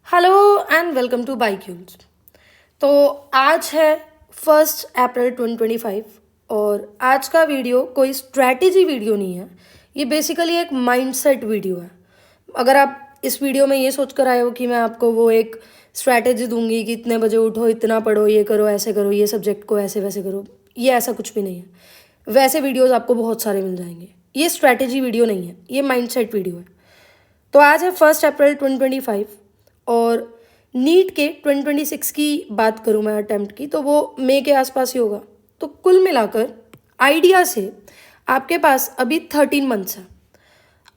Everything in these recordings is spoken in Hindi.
हेलो एंड वेलकम टू बाइक्यूल्स। तो आज है 1 अप्रैल 2025 और आज का वीडियो कोई स्ट्रैटेजी वीडियो नहीं है। ये बेसिकली एक माइंडसेट वीडियो है। अगर आप इस वीडियो में ये सोच कर आए हो कि मैं आपको वो एक स्ट्रैटेजी दूंगी कि इतने बजे उठो, इतना पढ़ो, ये करो, ऐसे करो, ये सब्जेक्ट को ऐसे वैसे करो, ये ऐसा कुछ भी नहीं है। वैसे वीडियोस आपको बहुत सारे मिल जाएंगे। ये स्ट्रैटेजी वीडियो नहीं है, ये माइंडसेट वीडियो है। तो आज है 1 अप्रैल 2025 और नीट के 2026 की बात करूँ मैं अटैम्प्ट की, तो वो मई के आसपास ही होगा। तो कुल मिलाकर आइडिया से आपके पास अभी 13 मंथ्स है।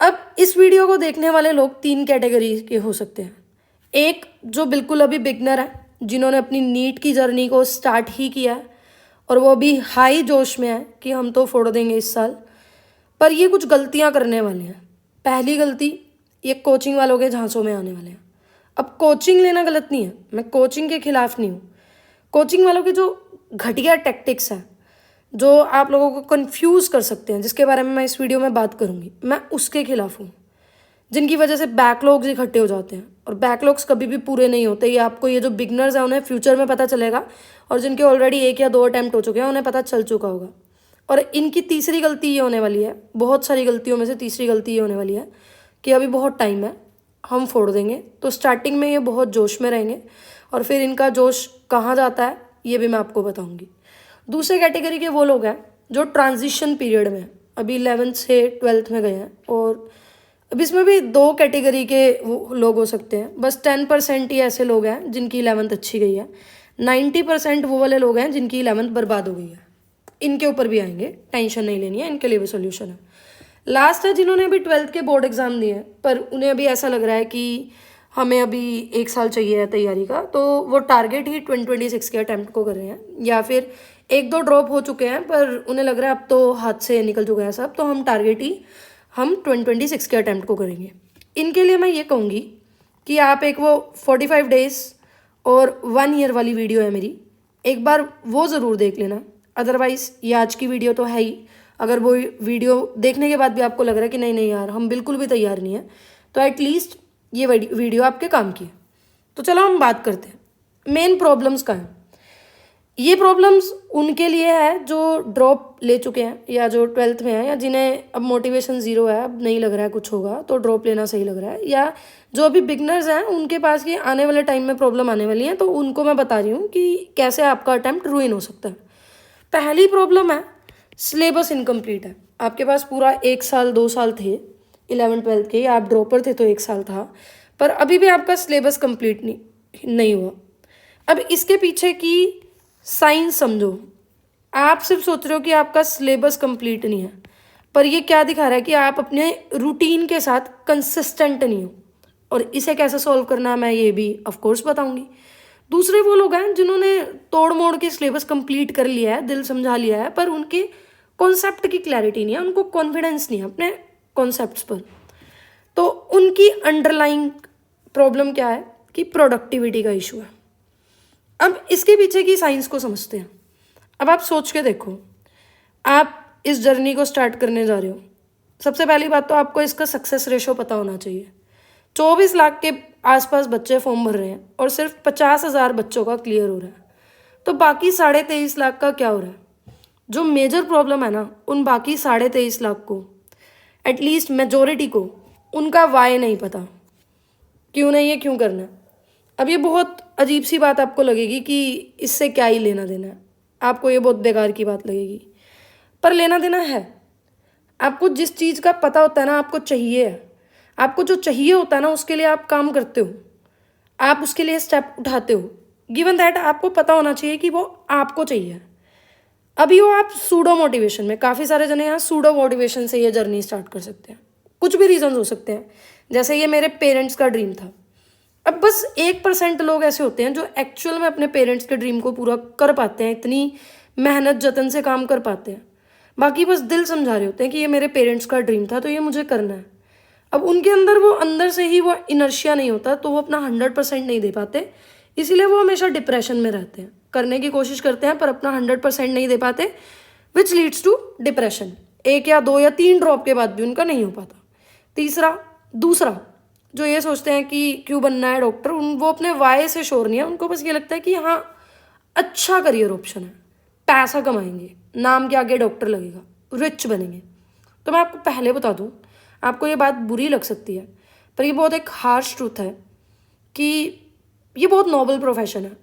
अब इस वीडियो को देखने वाले लोग 3 कैटेगरी के हो सकते हैं। एक जो बिल्कुल अभी बिगनर है, जिन्होंने अपनी नीट की जर्नी को स्टार्ट ही किया है और वो अभी हाई जोश में है कि हम तो फोड़ देंगे इस साल, पर ये कुछ गलतियां करने वाले हैं। पहली गलती, ये कोचिंग वालों के झांसों में आने वाले हैं। अब कोचिंग लेना गलत नहीं है, मैं कोचिंग के खिलाफ नहीं हूँ। कोचिंग वालों की जो घटिया टैक्टिक्स हैं, जो आप लोगों को कंफ्यूज कर सकते हैं, जिसके बारे में मैं इस वीडियो में बात करूँगी, मैं उसके खिलाफ हूँ। जिनकी वजह से बैकलॉग्स इकट्ठे हो जाते हैं और बैकलॉग्स कभी भी पूरे नहीं होते। ये आपको, ये जो बिगनर्स हैं उन्हें फ्यूचर में पता चलेगा, और जिनके ऑलरेडी 1 या 2 अटैम्प्ट हो चुके हैं उन्हें पता चल चुका होगा। और इनकी तीसरी गलती ये होने वाली है, बहुत सारी गलतियों में से तीसरी गलती ये होने वाली है कि अभी बहुत टाइम है, हम फोड़ देंगे। तो स्टार्टिंग में ये बहुत जोश में रहेंगे और फिर इनका जोश कहाँ जाता है ये भी मैं आपको बताऊंगी। दूसरे कैटेगरी के वो लोग हैं जो ट्रांजिशन पीरियड में अभी 11th से 12th में गए हैं, और अब इसमें भी 2 कैटेगरी के वो लोग हो सकते हैं। बस 10% ही ऐसे लोग हैं जिनकी 11th अच्छी गई है। 90% वो वाले लोग हैं जिनकी 11th बर्बाद हो गई है। इनके ऊपर भी आएंगे, टेंशन नहीं लेनी है, इनके लिए भी सोल्यूशन है। लास्ट है जिन्होंने अभी 12th के बोर्ड एग्जाम दिए हैं, पर उन्हें अभी ऐसा लग रहा है कि हमें अभी 1 साल चाहिए है तैयारी का, तो वो टारगेट ही 2026 के अटैम्प्ट को कर रहे हैं, या फिर 1-2 ड्रॉप हो चुके हैं पर उन्हें लग रहा है अब तो हाथ से निकल चुका है सब, तो हम टारगेट ही हम 2026 के अटैम्प्ट को करेंगे। इनके लिए मैं ये कहूँगी कि आप एक वो 45 डेज और 1 ईयर वाली वीडियो है मेरी, एक बार वो ज़रूर देख लेना। अदरवाइज़ ये आज की वीडियो तो है ही। अगर वो वीडियो देखने के बाद भी आपको लग रहा है कि नहीं नहीं यार हम बिल्कुल भी तैयार नहीं है, तो एटलीस्ट ये वीडियो आपके काम की है। तो चलो हम बात करते हैं मेन प्रॉब्लम्स का है। ये प्रॉब्लम्स उनके लिए है जो ड्रॉप ले चुके हैं या जो 12th में है, या जिन्हें अब मोटिवेशन ज़ीरो है, अब नहीं लग रहा है कुछ होगा तो ड्रॉप लेना सही लग रहा है, या जो अभी बिगनर्स हैं उनके पास ये आने वाले टाइम में प्रॉब्लम आने वाली है। तो उनको मैं बता रही हूँ कि कैसे आपका अटैम्प्ट रुइन हो सकता है। पहली प्रॉब्लम है सिलेबस इनकम्प्लीट है। आपके पास पूरा 1 साल 2 साल थे 11th-12th के, या आप ड्रॉपर थे तो 1 साल था, पर अभी भी आपका सिलेबस कंप्लीट नहीं हुआ। अब इसके पीछे की साइंस समझो। आप सिर्फ सोच रहे हो कि आपका सिलेबस कंप्लीट नहीं है, पर ये क्या दिखा रहा है कि आप अपने रूटीन के साथ कंसिस्टेंट नहीं हो, और इसे कैसे सॉल्व करना है मैं ये भी ऑफ कोर्स बताऊंगी। दूसरे वो लोग हैं जिन्होंने तोड़ मोड़ के सिलेबस कंप्लीट कर लिया है, दिल समझा लिया है, पर उनके कॉन्सेप्ट की क्लैरिटी नहीं है, उनको कॉन्फिडेंस नहीं है अपने कॉन्सेप्ट्स पर। तो उनकी अंडरलाइंग प्रॉब्लम क्या है कि प्रोडक्टिविटी का इशू है। अब इसके पीछे की साइंस को समझते हैं। अब आप सोच के देखो, आप इस जर्नी को स्टार्ट करने जा रहे हो। सबसे पहली बात तो आपको इसका सक्सेस रेशो पता होना चाहिए। 24 लाख के आसपास बच्चे फॉर्म भर रहे हैं और सिर्फ 50,000 बच्चों का क्लियर हो रहा है, तो बाकी 23.5 लाख का क्या हो रहा है? जो मेजर प्रॉब्लम है ना, उन बाकी 23.5 लाख को, एटलीस्ट मेजोरिटी को, उनका वाई नहीं पता, क्यों नहीं है, क्यों करना है। अब ये बहुत अजीब सी बात आपको लगेगी कि इससे क्या ही लेना देना है, आपको ये बहुत बेकार की बात लगेगी, पर लेना देना है। आपको जिस चीज़ का पता होता है ना, आपको चाहिए है, आपको जो चाहिए होता है ना, उसके लिए आप काम करते हो, आप उसके लिए स्टेप उठाते हो। गिवन दैट आपको पता होना चाहिए कि वो आपको चाहिए। अभी वो आप सूडो मोटिवेशन में, काफ़ी सारे जने यहाँ सूडो मोटिवेशन से ये जर्नी स्टार्ट कर सकते हैं। कुछ भी रीजन हो सकते हैं, जैसे ये मेरे पेरेंट्स का ड्रीम था। अब बस 1% लोग ऐसे होते हैं जो एक्चुअल में अपने पेरेंट्स के ड्रीम को पूरा कर पाते हैं, इतनी मेहनत जतन से काम कर पाते हैं। बाकी बस दिल समझा रहे होते हैं कि ये मेरे पेरेंट्स का ड्रीम था तो ये मुझे करना है। अब उनके अंदर वो अंदर से ही वो इनर्शिया नहीं होता, तो वो अपना 100% नहीं दे पाते, इसीलिए वो हमेशा डिप्रेशन में रहते हैं। करने की कोशिश करते हैं पर अपना 100% नहीं दे पाते, विच लीड्स टू डिप्रेशन। 1 या 2 या 3 ड्रॉप के बाद भी उनका नहीं हो पाता। दूसरा, जो ये सोचते हैं कि क्यों बनना है डॉक्टर, वो अपने वाई से श्योर नहीं है। उनको बस ये लगता है कि हाँ अच्छा करियर ऑप्शन है, पैसा कमाएंगे, नाम के आगे डॉक्टर लगेगा, रिच बनेंगे। तो मैं आपको पहले बता दूँ, आपको ये बात बुरी लग सकती है पर ये बहुत एक हार्श ट्रूथ है कि ये बहुत नोबल प्रोफेशन है।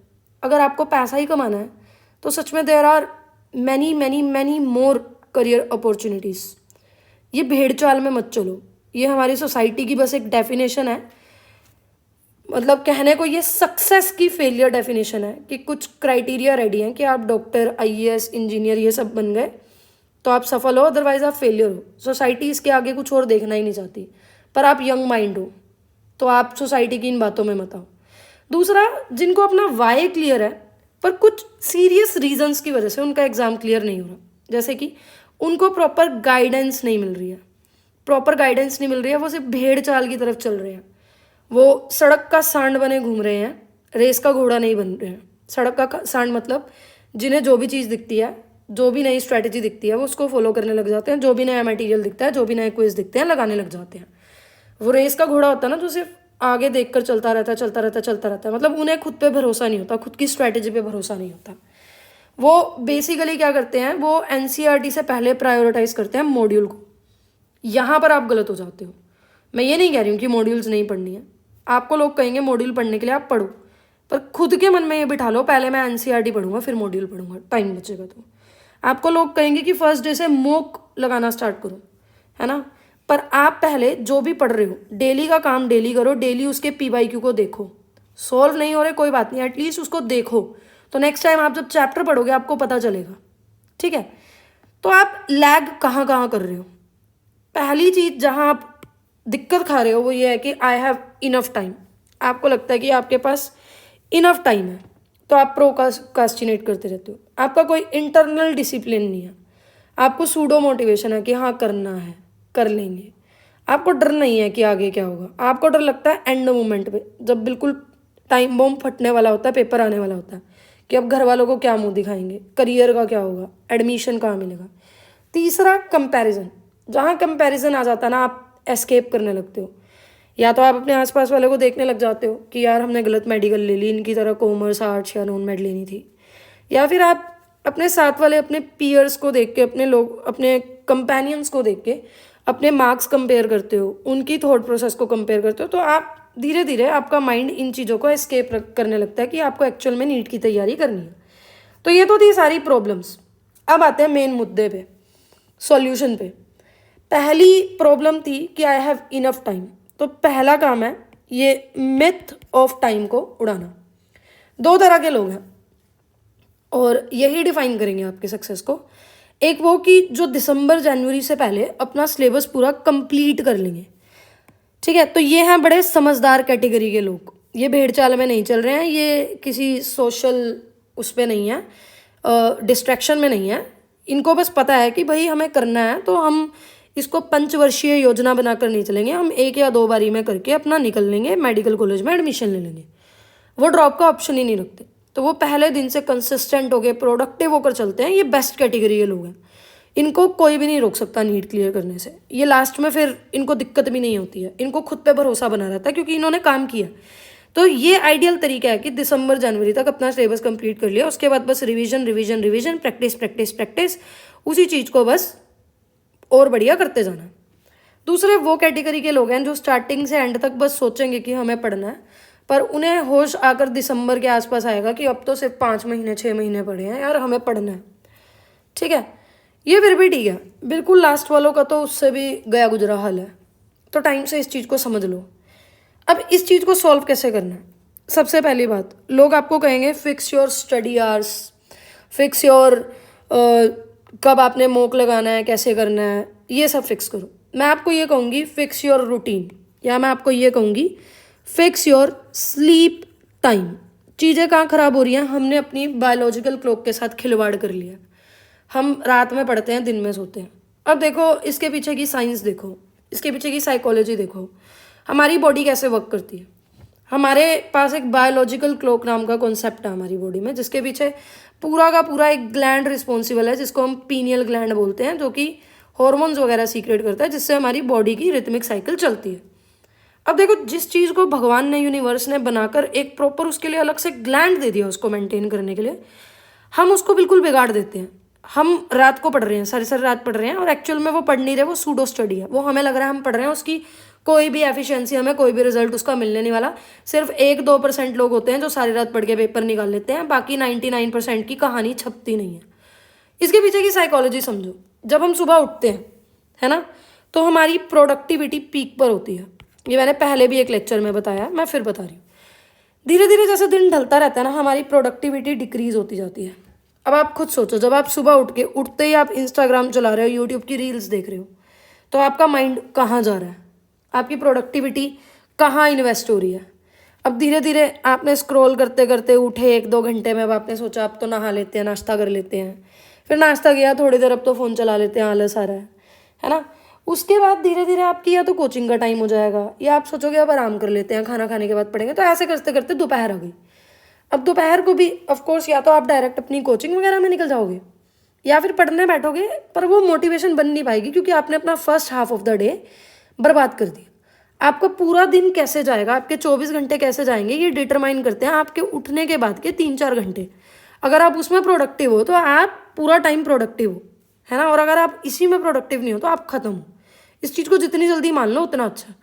अगर आपको पैसा ही कमाना है तो सच में there are many many many more career opportunities. ये भेड़ चाल में मत चलो, ये हमारी सोसाइटी की बस एक डेफिनेशन है। मतलब कहने को ये सक्सेस की फेलियर डेफिनेशन है कि कुछ क्राइटेरिया रेडी हैं कि आप डॉक्टर, आईएएस, इंजीनियर ये सब बन गए तो आप सफल हो, अदरवाइज आप फेलियर हो। सोसाइटी इसके आगे कुछ और देखना ही नहीं चाहती। पर आप यंग माइंड हो तो आप सोसाइटी की इन बातों में मत आओ। दूसरा, जिनको अपना वाई क्लियर है पर कुछ सीरियस रीजंस की वजह से उनका एग्ज़ाम क्लियर नहीं हो रहा, जैसे कि उनको प्रॉपर गाइडेंस नहीं मिल रही है, वो सिर्फ भेड़ चाल की तरफ चल रहे हैं, वो सड़क का सांड बने घूम रहे हैं, रेस का घोड़ा नहीं बन रहे हैं। सड़क का सांड मतलब जिन्हें जो भी चीज़ दिखती है, जो भी नई स्ट्रैटेजी दिखती है वो उसको फॉलो करने लग जाते हैं, जो भी नया मटेरियल दिखता है, जो भी नए क्विज दिखते हैं लगाने लग जाते हैं। वो रेस का घोड़ा होता है ना, जो सिर्फ आगे देखकर चलता रहता है, मतलब उन्हें खुद पे भरोसा नहीं होता, खुद की स्ट्रैटेजी पे भरोसा नहीं होता। वो बेसिकली क्या करते हैं, वो एनसीईआरटी से पहले प्रायोरिटाइज करते हैं मॉड्यूल को। यहाँ पर आप गलत हो जाते हो। मैं ये नहीं कह रही हूँ कि मॉड्यूल्स नहीं पढ़नी है, आपको लोग कहेंगे मॉड्यूल पढ़ने के लिए आप पढ़ो, पर खुद के मन में ये बिठा लो पहले मैं एनसीईआरटी पढ़ूंगा फिर मॉड्यूल पढ़ूंगा, टाइम बचेगा। तो आपको लोग कहेंगे कि फर्स्ट डे से मॉक लगाना स्टार्ट करो, है ना, पर आप पहले जो भी पढ़ रहे हो डेली का काम डेली करो, डेली उसके पीवाईक्यू को देखो। सॉल्व नहीं हो रहे कोई बात नहीं, एटलीस्ट उसको देखो, तो नेक्स्ट टाइम आप जब चैप्टर पढ़ोगे आपको पता चलेगा। ठीक है, तो आप लैग कहाँ कहाँ कर रहे हो। पहली चीज़ जहाँ आप दिक्कत खा रहे हो वो ये है कि आई हैव इनफ टाइम। आपको लगता है कि आपके पास इनफ टाइम है तो आप प्रोकास्टिनेट करते रहते हो। आपका कोई इंटरनल डिसिप्लिन नहीं है, आपको सूडो मोटिवेशन है कि हाँ करना है, कर लेंगे। आपको डर नहीं है कि आगे क्या होगा, आपको डर लगता है एंड मोमेंट पे, जब बिल्कुल टाइम बॉम्ब फटने वाला होता है, पेपर आने वाला होता है कि अब घर वालों को क्या मुंह दिखाएंगे, करियर का क्या होगा, एडमिशन कहाँ मिलेगा। तीसरा, कंपैरिजन। जहाँ कंपैरिजन आ जाता है ना, आप एस्केप करने लगते हो। या तो आप अपने आसपास वाले को देखने लग जाते हो कि यार हमने गलत मेडिकल ले ली, इनकी तरह कॉमर्स, आर्ट्स या नॉन मेड लेनी थी। या फिर आप अपने साथ वाले अपने पीयर्स को देख के, अपने कंपेनियंस को देख के अपने मार्क्स कंपेयर करते हो, उनकी थॉट प्रोसेस को कंपेयर करते हो। तो आप धीरे धीरे आपका माइंड इन चीज़ों को एस्केप करने लगता है कि आपको एक्चुअल में नीट की तैयारी करनी है। तो ये तो थी सारी प्रॉब्लम्स। अब आते हैं मेन मुद्दे पे, सॉल्यूशन पे। पहली प्रॉब्लम थी कि आई हैव इनफ टाइम। तो पहला काम है ये मिथ ऑफ टाइम को उड़ाना। दो तरह के लोग हैं और यही डिफाइन करेंगे आपके सक्सेस को। एक वो कि जो दिसंबर जनवरी से पहले अपना सिलेबस पूरा कंप्लीट कर लेंगे। ठीक है, तो ये हैं बड़े समझदार कैटेगरी के लोग, ये भेड़ चाल में नहीं चल रहे हैं, ये किसी सोशल उस पर नहीं है, डिस्ट्रैक्शन में नहीं है। इनको बस पता है कि भाई हमें करना है तो हम इसको पंचवर्षीय योजना बनाकर नहीं चलेंगे, हम 1 या 2 बारी में करके अपना निकल लेंगे, मेडिकल कॉलेज में एडमिशन ले लेंगे। वो ड्रॉप का ऑप्शन ही नहीं रखते, तो वो पहले दिन से कंसिस्टेंट हो गए, प्रोडक्टिव होकर चलते हैं। ये बेस्ट कैटेगरी के लोग हैं, इनको कोई भी नहीं रोक सकता नीट क्लियर करने से। ये लास्ट में फिर इनको दिक्कत भी नहीं होती है, इनको खुद पे भरोसा बना रहता है क्योंकि इन्होंने काम किया। तो ये आइडियल तरीका है कि दिसंबर जनवरी तक अपना सिलेबस कंप्लीट कर लिया, उसके बाद बस revision revision revision, practice practice practice, उसी चीज़ को बस और बढ़िया करते जाना। दूसरे वो कैटेगरी के लोग हैं जो स्टार्टिंग से एंड तक बस सोचेंगे कि हमें पढ़ना है, पर उन्हें होश आकर दिसंबर के आसपास आएगा कि अब तो सिर्फ 5 महीने 6 महीने पड़े हैं यार, हमें पढ़ना है। ठीक है, ये फिर भी ठीक है, बिल्कुल लास्ट वालों का तो उससे भी गया गुजरा हाल है। तो टाइम से इस चीज़ को समझ लो। अब इस चीज़ को सॉल्व कैसे करना है? सबसे पहली बात, लोग आपको कहेंगे fix your study hours, fix your कब आपने मॉक लगाना है, कैसे करना है, ये सब फिक्स करो। मैं आपको ये कहूँगी फिक्स योर रूटीन, या मैं आपको ये कहूँगी फिक्स योर स्लीप टाइम। चीज़ें कहाँ ख़राब हो रही हैं, हमने अपनी बायोलॉजिकल क्लॉक के साथ खिलवाड़ कर लिया। हम रात में पढ़ते हैं, दिन में सोते हैं। अब देखो इसके पीछे की साइंस देखो, इसके पीछे की साइकोलॉजी देखो, हमारी बॉडी कैसे वर्क करती है। हमारे पास एक बायोलॉजिकल क्लॉक नाम का कॉन्सेप्ट है हमारी बॉडी में, जिसके पीछे पूरा का पूरा एक ग्लैंड रिस्पॉन्सिबल है, जिसको हम पीनियल ग्लैंड बोलते हैं, जो कि हॉर्मोन्स वगैरह सीक्रेट करता है, जिससे हमारी बॉडी की रिथमिक साइकिल चलती है। अब देखो, जिस चीज़ को भगवान ने, यूनिवर्स ने बनाकर एक प्रॉपर उसके लिए अलग से ग्लैंड दे दिया उसको मेंटेन करने के लिए, हम उसको बिल्कुल बिगाड़ देते हैं। हम रात को पढ़ रहे हैं, सारी सारी रात पढ़ रहे हैं, और एक्चुअल में वो पढ़ नहीं रहे, वो सूडो स्टडी है। वो हमें लग रहा है हम पढ़ रहे हैं, उसकी कोई भी एफिशिएंसी, हमें कोई भी रिजल्ट उसका मिलने नहीं वाला। सिर्फ 1-2% लोग होते हैं जो सारी रात पढ़ के पेपर निकाल लेते हैं, बाकी 99% की कहानी छपती नहीं है। इसके पीछे की साइकोलॉजी समझो। जब हम सुबह उठते हैं, है ना, तो हमारी प्रोडक्टिविटी पीक पर होती है। ये मैंने पहले भी एक लेक्चर में बताया, मैं फिर बता रही हूँ। धीरे धीरे जैसे दिन ढलता रहता है ना, हमारी प्रोडक्टिविटी डिक्रीज होती जाती है। अब आप खुद सोचो, जब आप सुबह उठते ही आप इंस्टाग्राम चला रहे हो, यूट्यूब की रील्स देख रहे हो, तो आपका माइंड कहाँ जा रहा है? आपकी प्रोडक्टिविटी कहाँ इन्वेस्ट हो रही है? अब धीरे धीरे आपने स्क्रॉल करते करते उठे 1-2 घंटे में, अब आपने सोचा अब तो नहा लेते हैं, नाश्ता कर लेते हैं, फिर नाश्ता किया, थोड़ी देर अब तो फ़ोन चला लेते हैं, आलस आ रहा है ना। उसके बाद धीरे धीरे आपकी या तो कोचिंग का टाइम हो जाएगा, या आप सोचोगे अब आराम कर लेते हैं, खाना खाने के बाद पढ़ेंगे। तो ऐसे करते करते दोपहर आ गई। अब दोपहर को भी ऑफकोर्स या तो आप डायरेक्ट अपनी कोचिंग वगैरह में निकल जाओगे, या फिर पढ़ने बैठोगे, पर वो मोटिवेशन बन नहीं पाएगी, क्योंकि आपने अपना first half of the day बर्बाद कर दिया। आपका पूरा दिन कैसे जाएगा, आपके 24 घंटे कैसे जाएंगे, ये डिटरमाइन करते हैं आपके उठने के बाद के 3-4 घंटे। अगर आप उसमें प्रोडक्टिव हो तो आप पूरा टाइम प्रोडक्टिव हो, है ना, और अगर आप इसी में प्रोडक्टिव नहीं हो तो आप खत्म हो। इस चीज़ को जितनी जल्दी मान लो उतना अच्छा।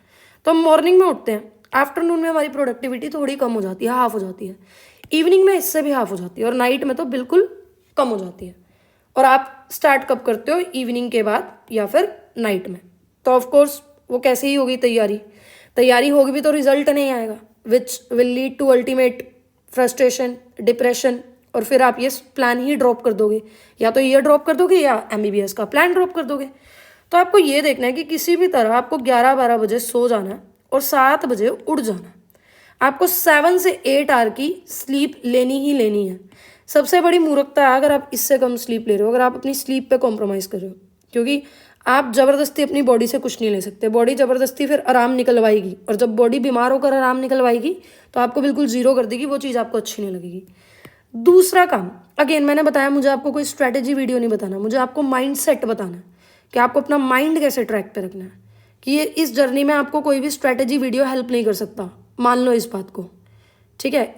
तो हम मॉर्निंग में उठते हैं, आफ्टरनून में हमारी प्रोडक्टिविटी थोड़ी कम हो जाती है, हाफ हो जाती है, इवनिंग में इससे भी हाफ हो जाती है, और नाइट में तो बिल्कुल कम हो जाती है। और आप स्टार्ट कब करते हो? इवनिंग के बाद या फिर नाइट में। तो ऑफकोर्स वो कैसे ही होगी तैयारी होगी भी तो रिजल्ट नहीं आएगा, which will lead to ultimate frustration, depression, और फिर आप ये प्लान ही ड्रॉप कर दोगे, या तो ये ड्रॉप कर दोगे या MBBS का प्लान ड्रॉप कर दोगे। तो आपको ये देखना है कि किसी भी तरह आपको 11-12 बजे सो जाना है और 7 बजे उठ जाना है। आपको 7 से 8 आवर की स्लीप लेनी ही लेनी है। सबसे बड़ी मूर्खता है अगर आप इससे कम स्लीप ले रहे हो, अगर आप अपनी स्लीप पे कॉम्प्रोमाइज़ कर रहे हो, क्योंकि आप ज़बरदस्ती अपनी बॉडी से कुछ नहीं ले सकते। बॉडी ज़बरदस्ती फिर आराम निकलवाएगी, और जब बॉडी बीमार होकर आराम निकलवाएगी तो आपको बिल्कुल ज़ीरो कर देगी, वो चीज़ आपको अच्छी नहीं लगेगी। दूसरा काम, अगेन मैंने बताया, मुझे आपको कोई स्ट्रैटेजी वीडियो नहीं बताना, मुझे आपको माइंड सेट बताना है कि आपको अपना माइंड कैसे ट्रैक पे रखना है। कि ये इस जर्नी में आपको कोई भी स्ट्रैटेजी वीडियो हेल्प नहीं कर सकता, मान लो इस बात को, ठीक है।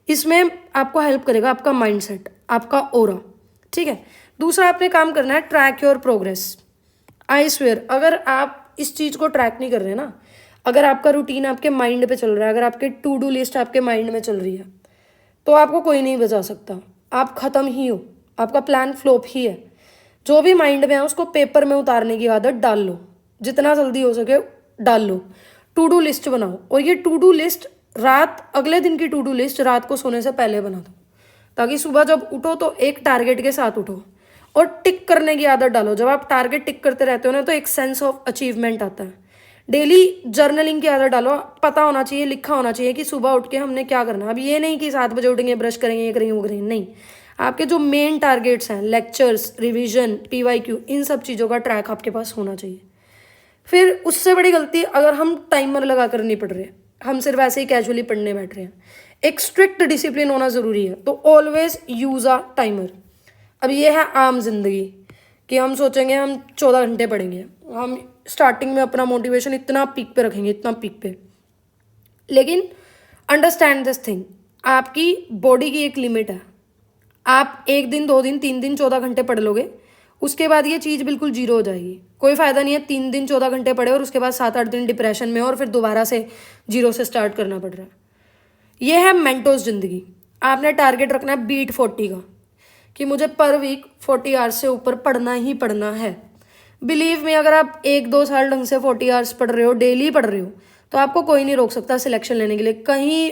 इसमें आपको हेल्प करेगा आपका माइंड सेट, आपका ओरा, ठीक है। दूसरा आपने काम करना है, track your progress. I swear, अगर आप इस चीज़ को ट्रैक नहीं कर रहे ना, अगर आपका रूटीन आपके माइंड पे चल रहा है, अगर आपके टू डू लिस्ट आपके माइंड में चल रही है, तो आपको कोई नहीं बचा सकता, आप ख़त्म ही हो, आपका प्लान फ्लॉप ही है। जो भी माइंड में है उसको पेपर में उतारने की आदत डाल लो, जितना जल्दी हो सके डाल लो। टू डू लिस्ट बनाओ, और ये टू डू लिस्ट अगले दिन की टू डू लिस्ट रात को सोने से पहले बना दो, ताकि सुबह जब उठो तो एक टारगेट के साथ उठो। और टिक करने की आदत डालो। जब आप टारगेट टिक करते रहते हो ना, तो एक सेंस ऑफ अचीवमेंट आता है। डेली जर्नलिंग की आदत डालो, पता होना चाहिए, लिखा होना चाहिए कि सुबह उठ के हमने क्या करना है। अब ये नहीं कि 7 बजे उठेंगे, ब्रश करेंगे, ये करेंगे, वो करेंगे, नहीं। आपके जो मेन टारगेट्स हैं, लेक्चर्स, रिवीजन, PYQ, इन सब चीज़ों का ट्रैक आपके पास होना चाहिए। फिर उससे बड़ी गलती, अगर हम टाइमर लगा कर नहीं पढ़ रहे, हम सिर्फ ऐसे ही कैजुअली पढ़ने बैठ रहे हैं, एक स्ट्रिक्ट डिसिप्लिन होना ज़रूरी है। तो ऑलवेज यूज़ अ टाइमर। अब ये है आम जिंदगी कि हम सोचेंगे हम 14 घंटे पढ़ेंगे, हम स्टार्टिंग में अपना मोटिवेशन इतना पीक पे रखेंगे, इतना पीक पे। लेकिन अंडरस्टैंड दिस थिंग, आपकी बॉडी की एक लिमिट है। आप 1 दिन, 2 दिन, 3 दिन 14 घंटे पढ़ लोगे, उसके बाद ये चीज़ बिल्कुल जीरो हो जाएगी। कोई फ़ायदा नहीं है 3 दिन 14 घंटे पढ़े और उसके बाद 7-8 दिन डिप्रेशन में, और फिर दोबारा से जीरो से स्टार्ट करना पड़ रहा है। ये है मेंटोस ज़िंदगी। आपने टारगेट रखना है बीट 40 का, कि मुझे पर वीक 40 आवर्स से ऊपर पढ़ना ही पढ़ना है। बिलीव में, अगर आप 1-2 साल ढंग से 40 आवर्स पढ़ रहे हो, डेली पढ़ रहे हो, तो आपको कोई नहीं रोक सकता सिलेक्शन लेने के लिए कहीं।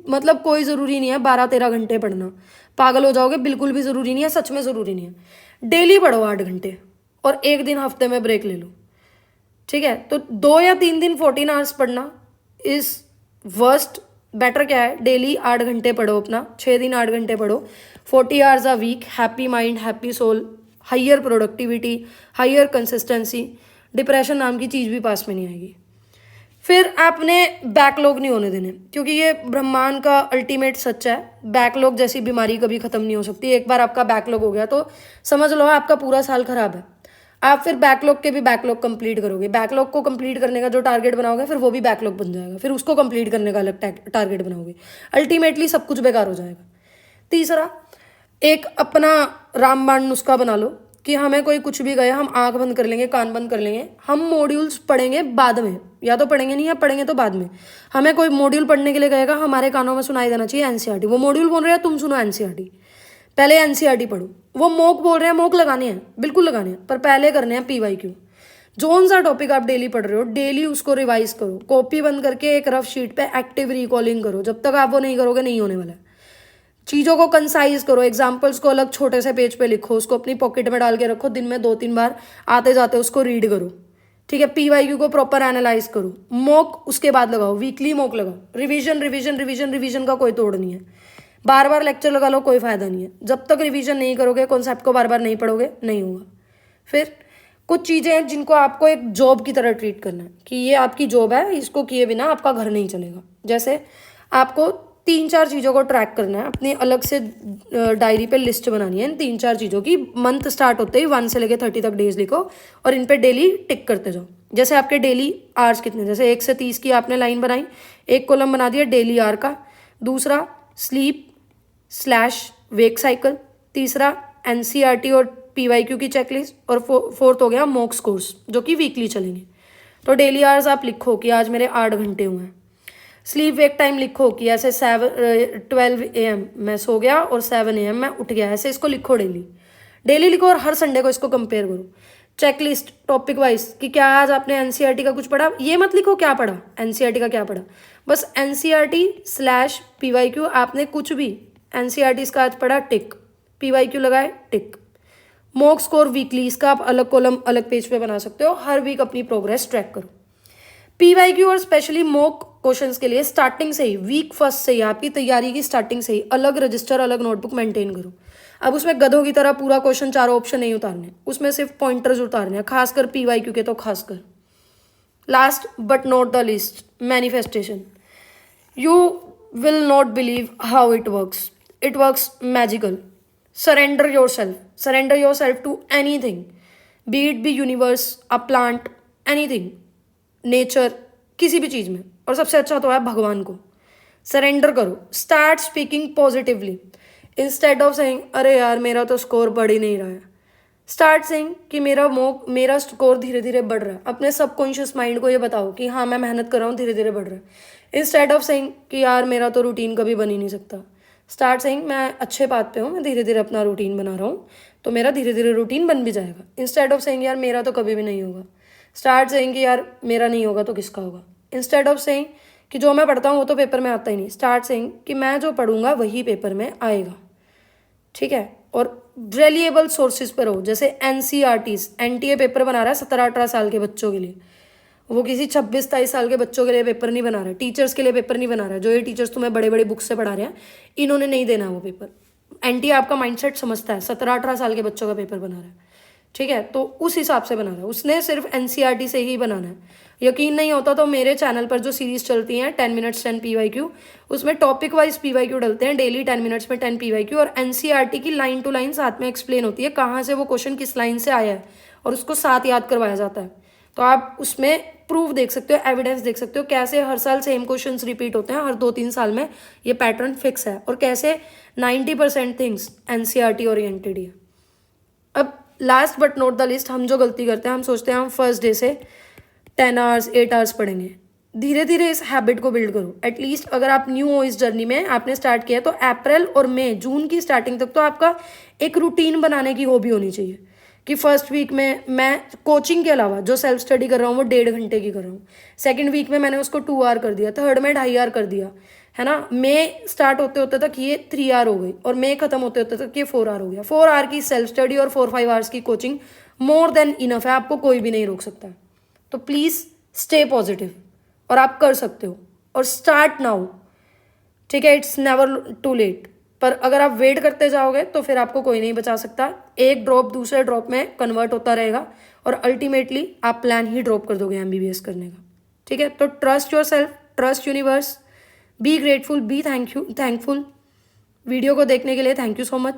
मतलब कोई ज़रूरी नहीं है 12-13 घंटे पढ़ना, पागल हो जाओगे, बिल्कुल भी ज़रूरी नहीं है, सच में ज़रूरी नहीं है। डेली पढ़ो 8 घंटे, और 1 दिन हफ्ते में ब्रेक ले लो, ठीक है। तो 2 या 3 दिन 14 आवर्स पढ़ना इज़ वर्स्ट। बेटर क्या है, डेली 8 घंटे पढ़ो अपना, 6 दिन 8 घंटे पढ़ो, 40 hours a week, happy mind, happy soul, higher productivity, higher consistency, depression नाम की चीज़ भी पास में नहीं आएगी। फिर आपने बैकलॉग नहीं होने देने, क्योंकि ये ब्रह्मांड का अल्टीमेट सच है, बैकलॉग जैसी बीमारी कभी ख़त्म नहीं हो सकती। एक बार आपका बैकलॉग हो गया तो समझ लो आपका पूरा साल खराब है। आप फिर बैकलॉग के भी बैकलॉग कंप्लीट करोगे, बैकलॉग को कंप्लीट करने का जो टारगेट बनाओगे फिर वो भी बैकलॉग बन जाएगा, फिर उसको कंप्लीट करने का अलग टारगेट बनाओगे, अल्टीमेटली सब कुछ बेकार हो जाएगा। तीसरा, एक अपना रामबाण नुस्खा बना लो कि हमें कोई कुछ भी गया हम आंख बंद कर लेंगे, कान बंद कर लेंगे, हम मॉड्यूल्स पढ़ेंगे बाद में, या तो पढ़ेंगे नहीं या पढ़ेंगे तो बाद में। हमें कोई मॉड्यूल पढ़ने के लिए कहेगा, हमारे कानों में सुनाई देना चाहिए एनसीईआरटी। वो मॉड्यूल बोल रहे हैं तुम सुनो एनसीईआरटी, पहले एनसीईआरटी पढ़ो। वो मॉक बोल रहे हैं, मॉक लगाने हैं, बिल्कुल लगाने हैं, पर पहले करने हैं पीवाईक्यू। जोन सा टॉपिक आप डेली पढ़ रहे हो, डेली उसको रिवाइज करो, कॉपी बंद करके एक रफ शीट पे एक्टिव रिकॉलिंग करो। जब तक आप वो नहीं करोगे नहीं होने वाला है। चीज़ों को कंसाइज करो, एग्जाम्पल्स को अलग छोटे से पेज पे लिखो, उसको अपनी पॉकेट में डाल के रखो, दिन में 2-3 बार आते जाते उसको रीड करो, ठीक है। पीवाईक्यू को प्रॉपर एनालाइज करो, मॉक उसके बाद लगाओ, वीकली मॉक लगाओ। रिवीजन रिवीजन रिवीजन रिवीजन का कोई तोड़ नहीं है, बार बार लेक्चर लगा लो कोई फायदा नहीं है। जब तक रिवीजन नहीं करोगे, कॉन्सेप्ट को बार बार नहीं पढ़ोगे, नहीं होगा। फिर कुछ चीज़ें हैं जिनको आपको एक जॉब की तरह ट्रीट करना है कि ये आपकी जॉब है, इसको किए बिना आपका घर नहीं चलेगा। जैसे आपको 3-4 चीज़ों को ट्रैक करना है, अपनी अलग से डायरी पे लिस्ट बनानी है इन 3-4 चीज़ों की। मंथ स्टार्ट होते ही 1 से लेकर 30 तक डेज लिखो और इन पे डेली टिक करते जाओ। जैसे आपके डेली आवर्स कितने, जैसे 1 से 30 की आपने लाइन बनाई, एक कॉलम बना दिया डेली आवर का। दूसरा स्लीप/वेक साइकिल। तीसरा एनसीईआरटी और पीवाईक्यू की चेकलिस्ट। और फोर्थ हो गया मॉक स्कोर्स जो कि वीकली चलेंगे। तो डेली आवर्स आप लिखो कि आज मेरे 8 घंटे हुए हैं। स्लीप वेक टाइम लिखो कि ऐसे 12 AM मैं सो गया और 7 AM मैं उठ गया, ऐसे इसको लिखो डेली। डेली लिखो और हर संडे को इसको कंपेयर करो। चेकलिस्ट टॉपिक वाइज कि क्या आज आपने एनसीईआरटी का कुछ पढ़ा, ये मत लिखो क्या पढ़ा, एनसीईआरटी का क्या पढ़ा, बस एनसीईआरटी/पीवाईक्यू आपने कुछ भी एनसीईआरटी इसका आज पढ़ा टिक, पीवाईक्यू लगाए टिक। मॉक स्कोर वीकली, इसका आप अलग कॉलम अलग पेज पे बना सकते हो। हर वीक अपनी प्रोग्रेस ट्रैक करो। पीवाईक्यू और स्पेशली मॉक क्वेश्चंस के लिए स्टार्टिंग से ही, वीक फर्स्ट से ही, आपकी तैयारी की स्टार्टिंग से ही अलग रजिस्टर अलग नोटबुक मेंटेन करो। अब उसमें गधों की तरह पूरा क्वेश्चन चारों ऑप्शन नहीं उतारने, उसमें सिर्फ पॉइंटर्स उतारने हैं, खासकर पीवाईक्यू के तो खासकर। Last but not the least, manifestation. You will not believe how it works magical. Surrender yourself to anything, be it be universe, a plant, anything, nature, किसी भी चीज़ में। और सबसे अच्छा तो है भगवान को सरेंडर करो। Start speaking positively instead of saying अरे यार मेरा तो स्कोर बढ़ ही नहीं रहा है। स्टार्ट सेइंग कि मेरा स्कोर धीरे धीरे बढ़ रहा है। अपने सबकॉन्शियस माइंड को ये बताओ कि हाँ मैं मेहनत कर रहा हूँ, धीरे धीरे बढ़ रहा है। इंस्टेड ऑफ सेइंग कि यार मेरा तो रूटीन कभी बन ही नहीं सकता, स्टार्ट सेइंग मैं अच्छे बात पे हूँ, मैं धीरे धीरे अपना रूटीन बना रहा हूँ, तो मेरा धीरे धीरे रूटीन बन भी जाएगा। इंस्टेड ऑफ सेइंग यार मेरा तो कभी भी नहीं होगा, स्टार्ट सेइंग कि यार मेरा नहीं होगा तो किसका होगा। इंस्टेड ऑफ सेइंग कि जो मैं पढ़ता हूँ वो तो पेपर में आता ही नहीं, स्टार्ट सेइंग कि मैं जो पढ़ूंगा वही पेपर में आएगा, ठीक है। और रिलायबल सोर्सेज पर हो, जैसे एनसीईआरटीज, एनटीए पेपर बना रहा है 17-18 साल के बच्चों के लिए, वो किसी 26-27 साल के बच्चों के लिए पेपर नहीं बना रहा है, टीचर्स के लिए पेपर नहीं बना रहा है। जो ये टीचर्स तुम्हें बड़े बड़े बुक्स से पढ़ा रहे हैं इन्होंने नहीं देना वो पेपर। एनटीए आपका माइंडसेट समझता है, 17-18 साल के बच्चों का पेपर बना रहा है, ठीक है, तो उस हिसाब से बना रहा है, उसने सिर्फ एनसीईआरटी से ही बनाना है। यकीन नहीं होता तो मेरे चैनल पर जो सीरीज चलती हैं 10 मिनट्स 10 पीवाईक्यू, उसमें टॉपिक वाइज पीवाईक्यू डलते हैं डेली 10 मिनट्स में 10 पीवाईक्यू, और एनसीईआरटी की लाइन टू लाइन साथ में एक्सप्लेन होती है कहाँ से वो क्वेश्चन किस लाइन से आया है और उसको साथ याद करवाया जाता है। तो आप उसमें प्रूफ देख सकते हो, एविडेंस देख सकते हो कैसे हर साल सेम क्वेश्चंस रिपीट होते हैं, हर 2-3 साल में ये पैटर्न फिक्स है, और कैसे 90% थिंग्स एनसीईआरटी ओरिएंटेड है। अब last but not the list, हम जो गलती करते हैं, हम सोचते हैं हम फर्स्ट डे से 10 आवर्स 8 आवर्स पढ़ेंगे। धीरे धीरे इस हैबिट को बिल्ड करो। एटलीस्ट अगर आप न्यू हो इस जर्नी में, आपने स्टार्ट किया तो अप्रैल और मई जून की स्टार्टिंग तक तो आपका एक रूटीन बनाने की हॉबी होनी चाहिए कि फर्स्ट वीक में मैं कोचिंग के अलावा जो सेल्फ स्टडी कर रहा हूँ वो 1.5 घंटे की कर रहा हूँ, सेकेंड वीक में मैंने उसको 2 आवर कर दिया, थर्ड में 2.5 आवर कर दिया, है ना। मई स्टार्ट होते होते तक ये 3 आवर हो गई और मई खत्म होते होते तक ये 4 आवर हो गया। 4 आवर की सेल्फ स्टडी और 4-5 आवर्स की कोचिंग मोर देन इनफ है, आपको कोई भी नहीं रोक सकता। तो प्लीज़ स्टे पॉजिटिव, और आप कर सकते हो, और स्टार्ट नाउ, ठीक है। It's never too late. पर अगर आप वेट करते जाओगे तो फिर आपको कोई नहीं बचा सकता, एक ड्रॉप दूसरे ड्रॉप में कन्वर्ट होता रहेगा और अल्टीमेटली आप प्लान ही ड्रॉप कर दोगे एमबीबीएस करने का, ठीक है। तो trust your self, trust universe, be grateful, be thankful. Video को देखने के लिए थैंक यू सो मच।